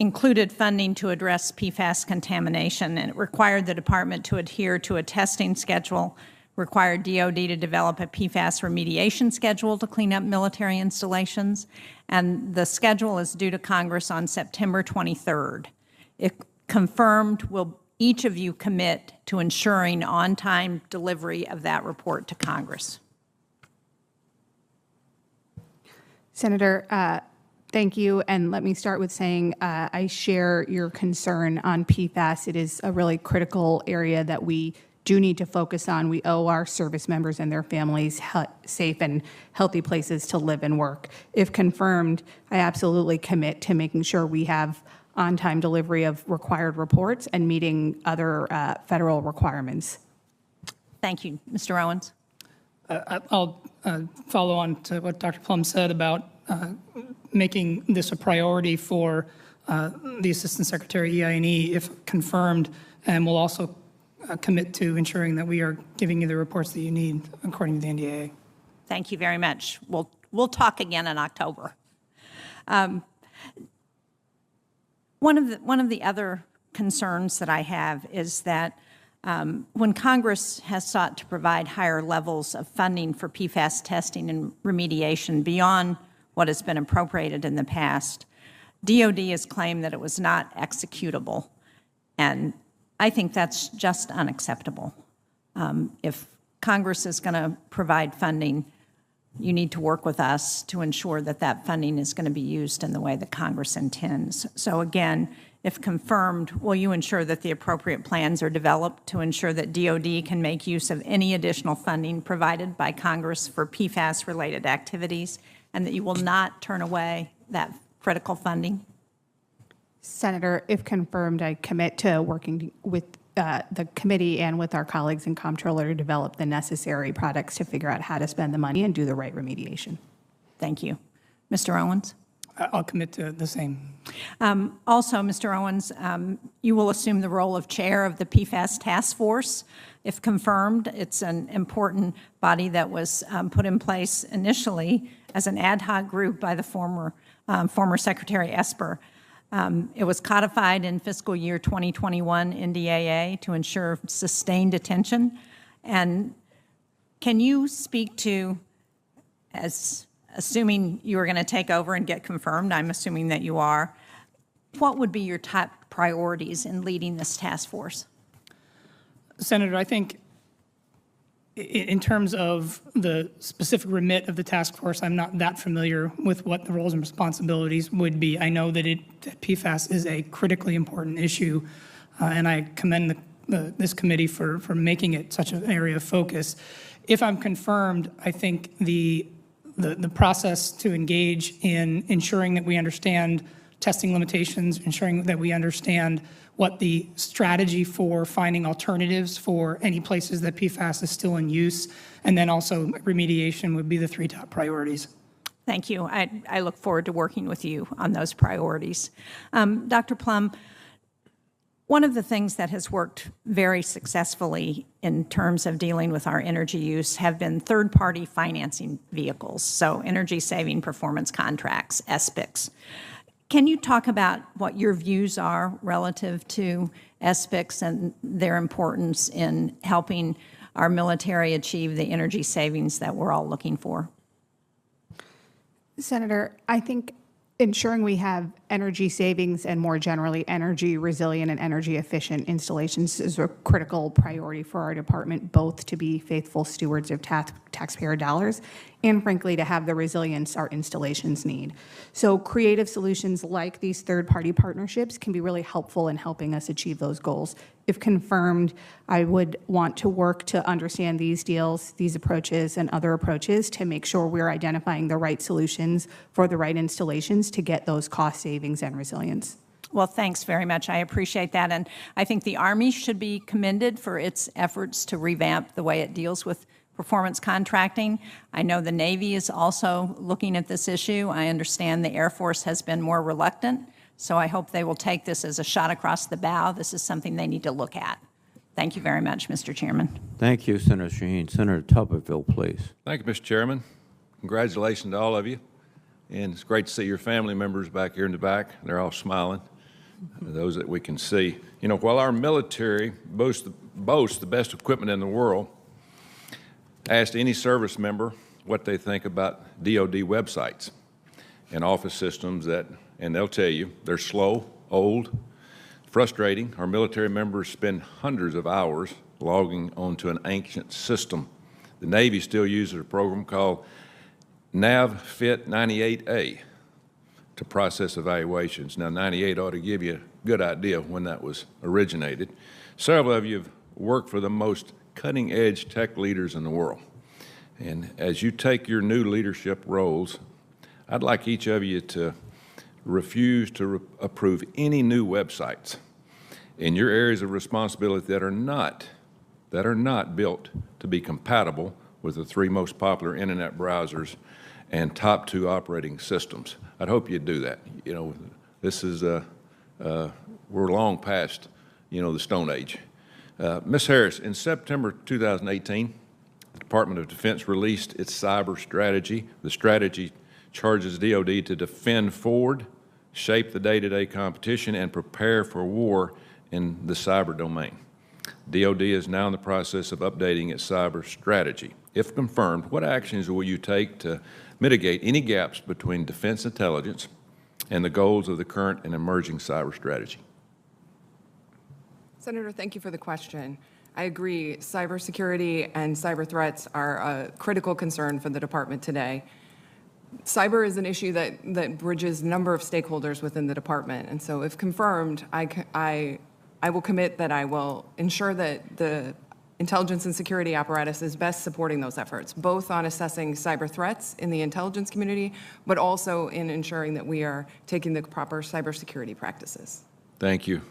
included funding to address PFAS contamination, and it required the department to adhere to a testing schedule required DOD to develop a PFAS remediation schedule to clean up military installations, and the schedule is due to Congress on September 23rd. If confirmed, will each of you commit to ensuring on-time delivery of that report to Congress? Senator, thank you. And let me start with saying I share your concern on PFAS. It is a really critical area that we do need to focus on. We owe our service members and their families safe and healthy places to live and work. If confirmed, I absolutely commit to making sure we have on-time delivery of required reports and meeting other federal requirements. Thank you. Mr. Owens? I'll follow on to what Dr. Plumb said about making this a priority for the Assistant Secretary EI&E if confirmed, and we'll also commit to ensuring that we are giving you the reports that you need according to the NDAA. Thank you very much. We'll talk again in October. One of the other concerns that I have is that when Congress has sought to provide higher levels of funding for PFAS testing and remediation beyond what has been appropriated in the past, DOD has claimed that it was not executable, and I think that's just unacceptable. If Congress is going to provide funding, you need to work with us to ensure that that funding is going to be used in the way that Congress intends. So again, if confirmed, will you ensure that the appropriate plans are developed to ensure that DOD can make use of any additional funding provided by Congress for PFAS-related activities, and that you will not turn away that critical funding? Senator, if confirmed, I commit to working with the committee and with our colleagues in Comptroller to develop the necessary products to figure out how to spend the money and do the right remediation. Thank you. Mr. Owens? I'll commit to the same. Also, Mr. Owens, you will assume the role of chair of the PFAS task force. If confirmed, it's an important body that was put in place initially as an ad hoc group by the former Secretary Esper. It was codified in fiscal year 2021 NDAA to ensure sustained attention. And can you speak to, as assuming you are going to take over and get confirmed, I'm assuming that you are, what would be your top priorities in leading this task force? Senator, I think in terms of the specific remit of the task force, I'm not that familiar with what the roles and responsibilities would be. I know that that PFAS is a critically important issue, and I commend this committee for making it such an area of focus. If I'm confirmed, I think the process to engage in ensuring that we understand testing limitations, ensuring that we understand what the strategy for finding alternatives for any places that PFAS is still in use, and then also remediation would be the three top priorities. Thank you. I look forward to working with you on those priorities. Dr. Plumb, one of the things that has worked very successfully in terms of dealing with our energy use have been third-party financing vehicles, so energy-saving performance contracts, SPICs. Can you talk about what your views are relative to SPICs and their importance in helping our military achieve the energy savings that we're all looking for? Senator, I think ensuring we have energy savings and more generally energy resilient and energy efficient installations is a critical priority for our department, both to be faithful stewards of taxpayer dollars and frankly to have the resilience our installations need. So creative solutions like these third-party partnerships can be really helpful in helping us achieve those goals. If confirmed, I would want to work to understand these deals, these approaches, and other approaches to make sure we're identifying the right solutions for the right installations to get those cost savings and resilience. Well, thanks very much. I appreciate that. And I think the Army should be commended for its efforts to revamp the way it deals with performance contracting. I know the Navy is also looking at this issue. I understand the Air Force has been more reluctant, so I hope they will take this as a shot across the bow. This is something they need to look at. Thank you very much, Mr. Chairman. Thank you, Senator Shaheen. Senator Tuberville, please. Thank you, Mr. Chairman. Congratulations to all of you. And it's great to see your family members back here in the back. They're all smiling, those that we can see. You know, while our military boasts the best equipment in the world, asked any service member what they think about DoD websites and office systems and they'll tell you they're slow, old, frustrating. Our military members spend hundreds of hours logging onto an ancient system. The Navy still uses a program called NavFit 98A to process evaluations. Now, 98 ought to give you a good idea when that was originated. Several of you have worked for the most cutting-edge tech leaders in the world. And as you take your new leadership roles, I'd like each of you to refuse to approve any new websites in your areas of responsibility that are not built to be compatible with the 3 most popular internet browsers and top 2 operating systems. I'd hope you'd do that. You know, this is we're long past, you know, the Stone Age. Ms. Harris, in September 2018, the Department of Defense released its cyber strategy. The strategy charges DoD to defend forward, shape the day-to-day competition, and prepare for war in the cyber domain. DoD is now in the process of updating its cyber strategy. If confirmed, what actions will you take to mitigate any gaps between defense intelligence and the goals of the current and emerging cyber strategy? Senator, thank you for the question. I agree, cybersecurity and cyber threats are a critical concern for the department today. Cyber is an issue that bridges a number of stakeholders within the department, and so if confirmed, I will commit that I will ensure that the intelligence and security apparatus is best supporting those efforts, both on assessing cyber threats in the intelligence community, but also in ensuring that we are taking the proper cybersecurity practices. Thank you.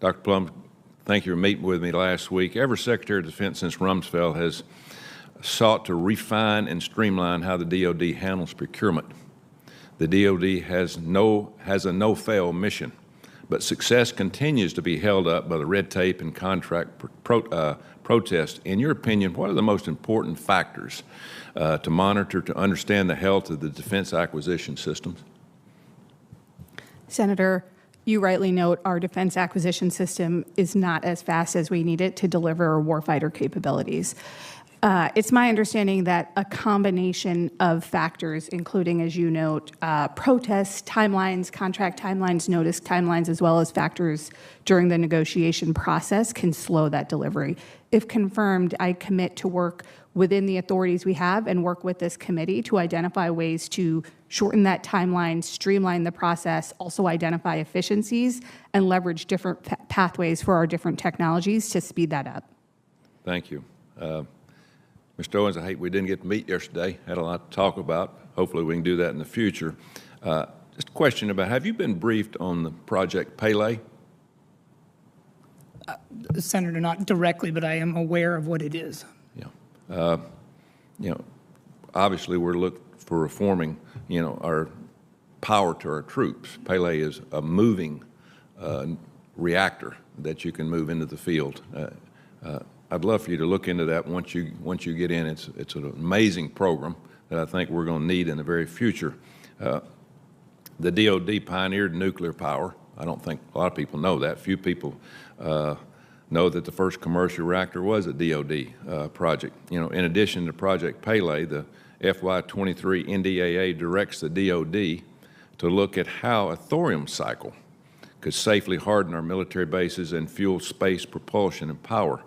Dr. Plumb, thank you for meeting with me last week. Every Secretary of Defense since Rumsfeld has sought to refine and streamline how the DoD handles procurement. The DoD has a no-fail mission, but success continues to be held up by the red tape and contract protest. In your opinion, what are the most important factors to monitor to understand the health of the defense acquisition systems? Senator, you rightly note our defense acquisition system is not as fast as we need it to deliver warfighter capabilities. It's my understanding that a combination of factors, including, as you note, protests, timelines, contract timelines, notice timelines, as well as factors during the negotiation process, can slow that delivery. If confirmed, I commit to work within the authorities we have and work with this committee to identify ways to shorten that timeline, streamline the process, also identify efficiencies, and leverage different pathways for our different technologies to speed that up. Thank you. Mr. Owens, I hate we didn't get to meet yesterday. Had a lot to talk about. Hopefully we can do that in the future. Just a question about, have you been briefed on the Project Pele? Senator, not directly, but I am aware of what it is. Yeah. You know, obviously we're looking for reforming, you know, our power to our troops. Pele is a moving reactor that you can move into the field. I'd love for you to look into that once you get in. It's an amazing program that I think we're going to need in the very future. The DoD pioneered nuclear power. I don't think a lot of people know that. Few people know that the first commercial reactor was a DoD project. You know, in addition to Project Pele, the FY23 NDAA directs the DoD to look at how a thorium cycle could safely harden our military bases and fuel space propulsion and power.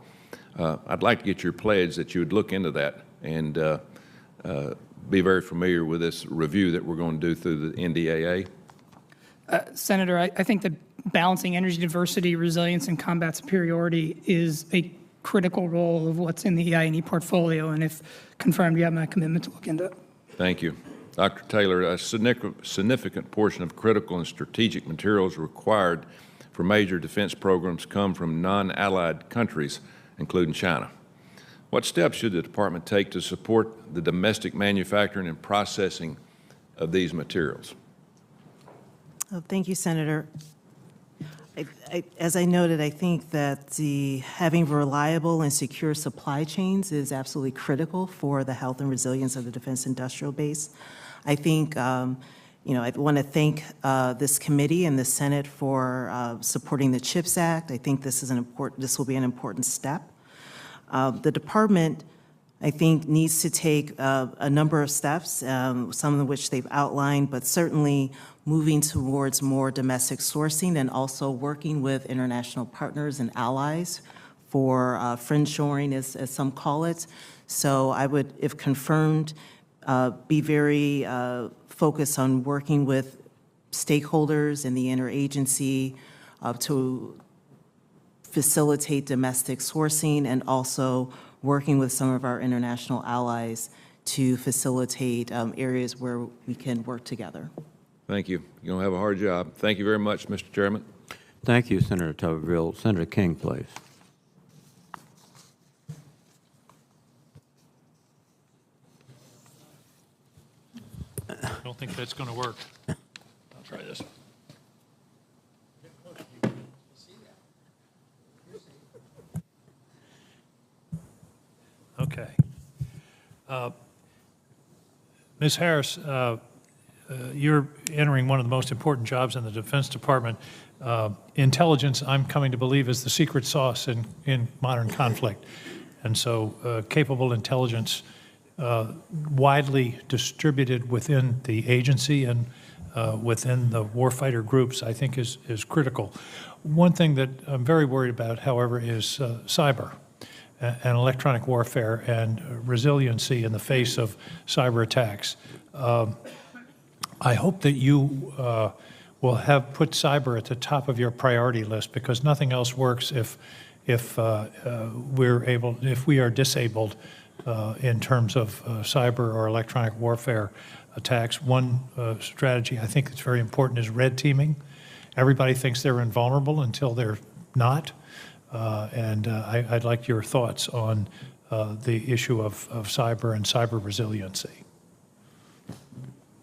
I'd like to get your pledge that you would look into that and be very familiar with this review that we're going to do through the NDAA. Senator, I think that balancing energy diversity, resilience, and combat superiority is a critical role of what's in the EI&E portfolio, and if confirmed, you have my commitment to look into it. Thank you. Dr. Taylor, a significant portion of critical and strategic materials required for major defense programs come from non-allied countries, including China. What steps should the department take to support the domestic manufacturing and processing of these materials? Oh, thank you, Senator. As I noted, I think that having reliable and secure supply chains is absolutely critical for the health and resilience of the defense industrial base. I think, you know, I want to thank this committee and the Senate for supporting the CHIPS Act. I think this will be an important step. The department I think needs to take a number of steps, some of which they've outlined, but certainly moving towards more domestic sourcing and also working with international partners and allies for friendshoring, as some call it. So I would, if confirmed, be very focused on working with stakeholders in the interagency to facilitate domestic sourcing and also working with some of our international allies to facilitate areas where we can work together. Thank you. You're going to have a hard job. Thank you very much, Mr. Chairman. Thank you, Senator Tuberville. Senator King, please. I don't think that's going to work. I'll try this. Okay. Ms. Harris, you're entering one of the most important jobs in the Defense Department. Intelligence, I'm coming to believe, is the secret sauce in modern conflict. And so capable intelligence widely distributed within the agency and within the warfighter groups, I think is critical. One thing that I'm very worried about, however, is cyber and electronic warfare and resiliency in the face of cyber attacks. I hope that you will have put cyber at the top of your priority list, because nothing else works if we are disabled in terms of cyber or electronic warfare attacks. One strategy I think that's very important is red teaming. Everybody thinks they're invulnerable until they're not. And I'd like your thoughts on the issue of cyber and cyber resiliency.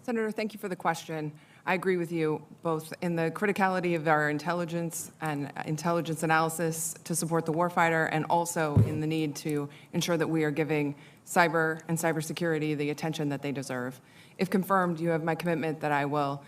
Senator, thank you for the question. I agree with you both in the criticality of our intelligence and intelligence analysis to support the warfighter, and also in the need to ensure that we are giving cyber and cybersecurity the attention that they deserve. If confirmed, you have my commitment that I will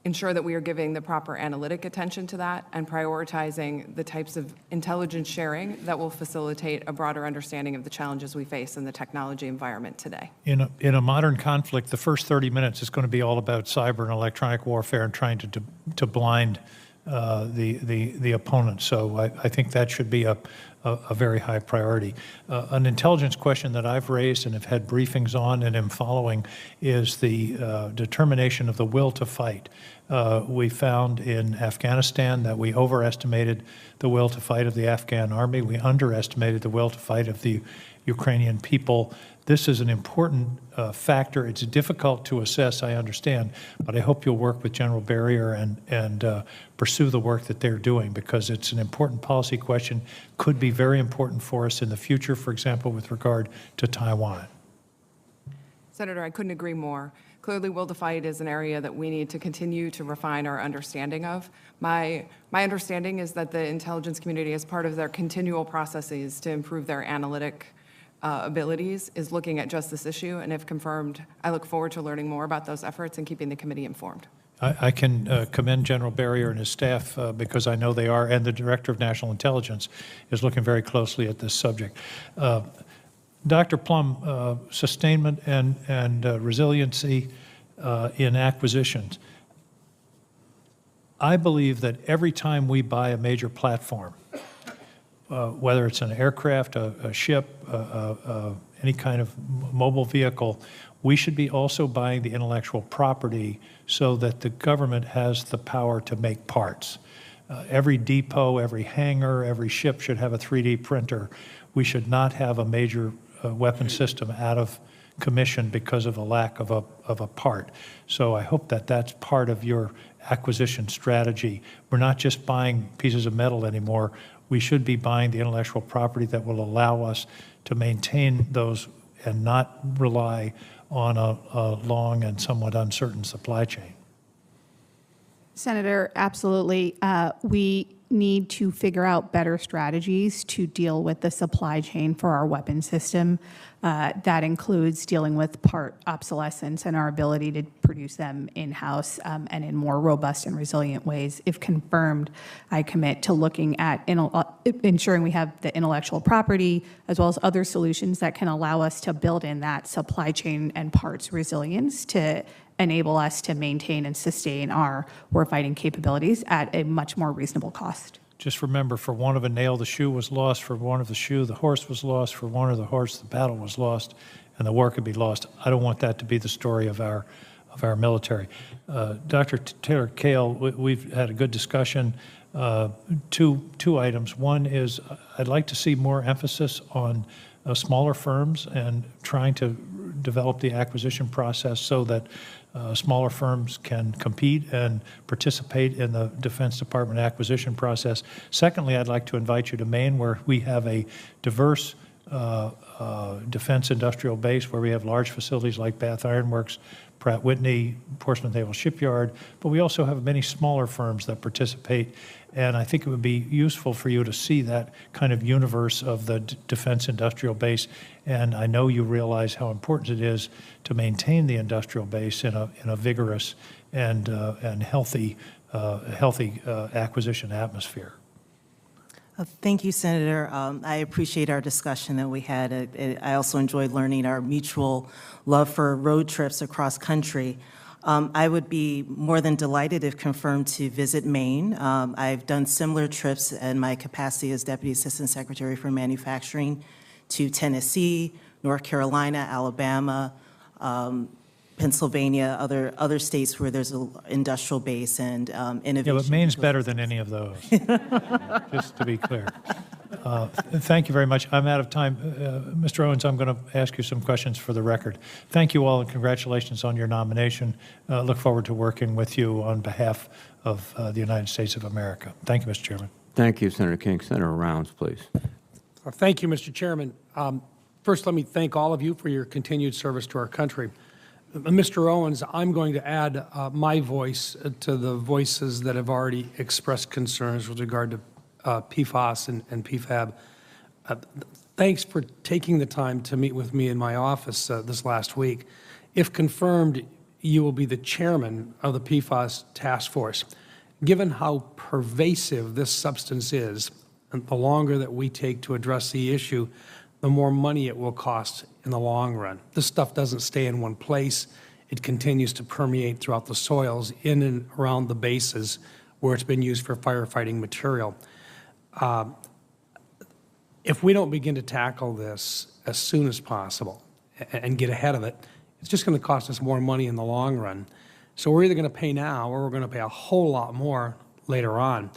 ensure that we are giving the proper analytic attention to that and prioritizing the types of intelligence sharing that will facilitate a broader understanding of the challenges we face in the technology environment today. In a modern conflict, the first 30 minutes is going to be all about cyber and electronic warfare and trying to blind the opponent. So I think that should be a very high priority. An intelligence question that I've raised and have had briefings on and am following is the determination of the will to fight. We found in Afghanistan that we overestimated the will to fight of the Afghan army. We underestimated the will to fight of the Ukrainian people. This is an important factor. It's difficult to assess, I understand, but I hope you'll work with General Berrier and pursue the work that they're doing, because it's an important policy question, could be very important for us in the future, for example, with regard to Taiwan. Senator, I couldn't agree more. Clearly, will to fight is an area that we need to continue to refine our understanding of. My understanding is that the intelligence community, as part of their continual processes to improve their analytic abilities, is looking at just this issue. And if confirmed, I look forward to learning more about those efforts and keeping the committee informed. I can commend General Berrier and his staff because I know they are, and the Director of National Intelligence is looking very closely at this subject. Dr. Plumb, sustainment and resiliency in acquisitions. I believe that every time we buy a major platform, whether it's an aircraft, a ship, any kind of mobile vehicle, we should be also buying the intellectual property so that the government has the power to make parts. Every depot, every hangar, every ship should have a 3D printer. We should not have a major weapon system out of commission because of a lack of a part. So I hope that that's part of your acquisition strategy. We're not just buying pieces of metal anymore. We should be buying the intellectual property that will allow us to maintain those and not rely on a long and somewhat uncertain supply chain. Senator, absolutely. We need to figure out better strategies to deal with the supply chain for our weapon system. That includes dealing with part obsolescence and our ability to produce them in-house and in more robust and resilient ways. If confirmed, I commit to looking at ensuring we have the intellectual property as well as other solutions that can allow us to build in that supply chain and parts resilience to enable us to maintain and sustain our warfighting capabilities at a much more reasonable cost. Just remember, for want of a nail, the shoe was lost. For want of the shoe, the horse was lost. For want of the horse, the battle was lost, and the war could be lost. I don't want that to be the story of our military. Dr. Taylor-Kale, we've had a good discussion. Two items. One is I'd like to see more emphasis on smaller firms and trying to develop the acquisition process so that smaller firms can compete and participate in the Defense Department acquisition process. Secondly, I'd like to invite you to Maine, where we have a diverse defense industrial base, where we have large facilities like Bath Iron Works, Pratt Whitney, Portsmouth Naval Shipyard, but we also have many smaller firms that participate. And I think it would be useful for you to see that kind of universe of the defense industrial base. And I know you realize how important it is to maintain the industrial base in a vigorous and healthy acquisition atmosphere. Thank you, Senator. I appreciate our discussion that we had. I also enjoyed learning our mutual love for road trips across country. I would be more than delighted if confirmed to visit Maine. I've done similar trips in my capacity as Deputy Assistant Secretary for Manufacturing to Tennessee, North Carolina, Alabama, Pennsylvania, other states where there's an industrial base and innovation. Yeah, but Maine's better than any of those, just to be clear. Thank you very much. I'm out of time. Mr. Owens, I'm going to ask you some questions for the record. Thank you all, and congratulations on your nomination. Look forward to working with you on behalf of the United States of America. Thank you, Mr. Chairman. Thank you, Senator King. Senator Rounds, please. Thank you, Mr. Chairman. First, let me thank all of you for your continued service to our country. Mr. Owens, I'm going to add my voice to the voices that have already expressed concerns with regard to PFAS and PFAB. Thanks for taking the time to meet with me in my office this last week. If confirmed, you will be the chairman of the PFAS task force. Given how pervasive this substance is, and the longer that we take to address the issue, the more money it will cost in the long run. This stuff doesn't stay in one place. It continues to permeate throughout the soils in and around the bases where it's been used for firefighting material. If we don't begin to tackle this as soon as possible and get ahead of it, it's just going to cost us more money in the long run. So we're either going to pay now or we're going to pay a whole lot more later on.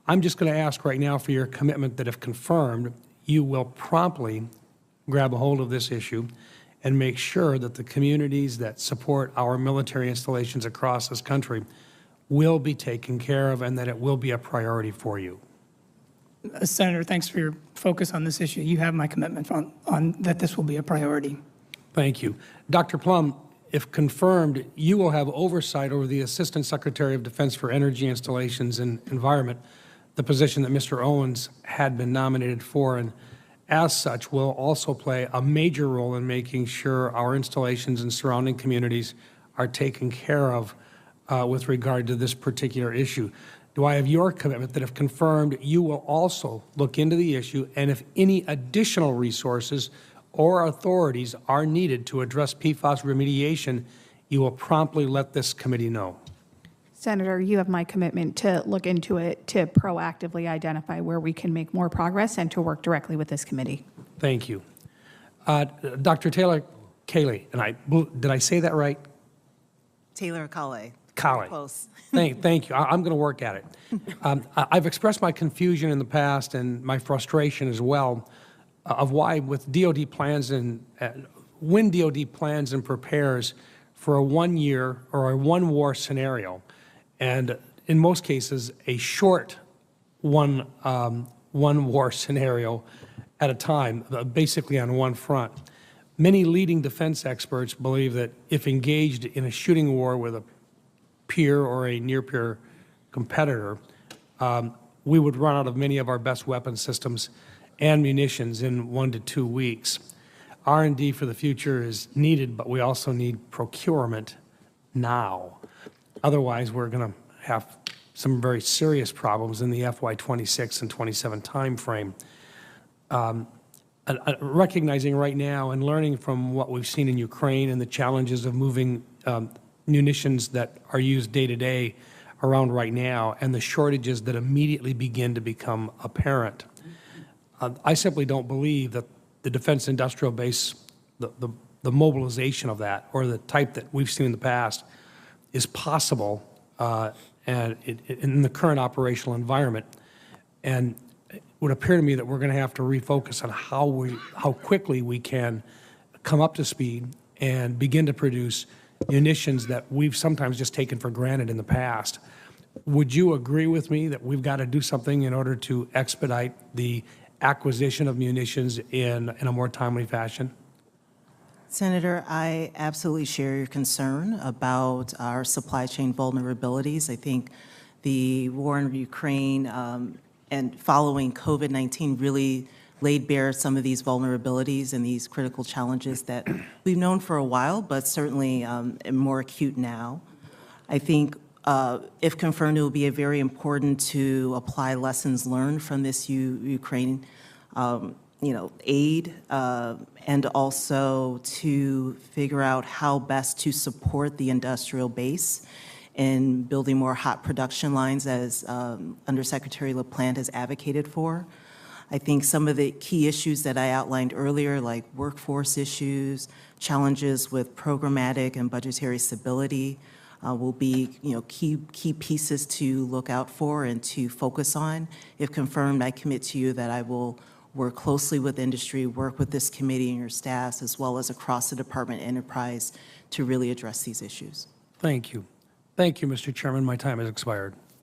I'm just going to ask right now for your commitment that if confirmed, you will promptly grab a hold of this issue and make sure that the communities that support our military installations across this country will be taken care of and that it will be a priority for you. Senator, thanks for your focus on this issue. You have my commitment on that this will be a priority. Thank you. Dr. Plumb, if confirmed, you will have oversight over the Assistant Secretary of Defense for Energy Installations and Environment, the position that Mr. Owens had been nominated for, and as such will also play a major role in making sure our installations and surrounding communities are taken care of with regard to this particular issue. Do I have your commitment that if confirmed, you will also look into the issue, and if any additional resources or authorities are needed to address PFAS remediation, you will promptly let this committee know? Senator, you have my commitment to look into it, to proactively identify where we can make more progress and to work directly with this committee. Thank you. Dr. Taylor-Kale, and did I say that right? Taylor-Kale. Kale. Close. Thank you. I'm going to work at it. I've expressed my confusion in the past and my frustration as well of why with DOD plans and when DOD plans and prepares for a one-year or a one-war scenario, and in most cases a short one-war scenario at a time, basically on one front. Many leading defense experts believe that if engaged in a shooting war with a peer or a near-peer competitor, we would run out of many of our best weapon systems and munitions in 1 to 2 weeks. R&D for the future is needed, but we also need procurement now. Otherwise, we're going to have some very serious problems in the FY26 and 27 timeframe. Recognizing right now and learning from what we've seen in Ukraine and the challenges of moving munitions that are used day to day around right now and the shortages that immediately begin to become apparent. I simply don't believe that the defense industrial base, the mobilization of that, or the type that we've seen in the past, is possible and in the current operational environment. And it would appear to me that we're going to have to refocus on how quickly we can come up to speed and begin to produce munitions that we've sometimes just taken for granted in the past. Would you agree with me that we've got to do something in order to expedite the acquisition of munitions in a more timely fashion? Senator, I absolutely share your concern about our supply chain vulnerabilities. I think the war in Ukraine and following COVID-19 really laid bare some of these vulnerabilities and these critical challenges that we've known for a while, but certainly more acute now. I think if confirmed, it will be very important to apply lessons learned from this Ukraine aid, and also to figure out how best to support the industrial base in building more hot production lines, as Undersecretary LaPlante has advocated for. I think some of the key issues that I outlined earlier, like workforce issues, challenges with programmatic and budgetary stability, will be key pieces to look out for and to focus on. If confirmed, I commit to you that I will work closely with industry, work with this committee and your staffs, as well as across the department enterprise to really address these issues. Thank you. Thank you, Mr. Chairman. My time has expired.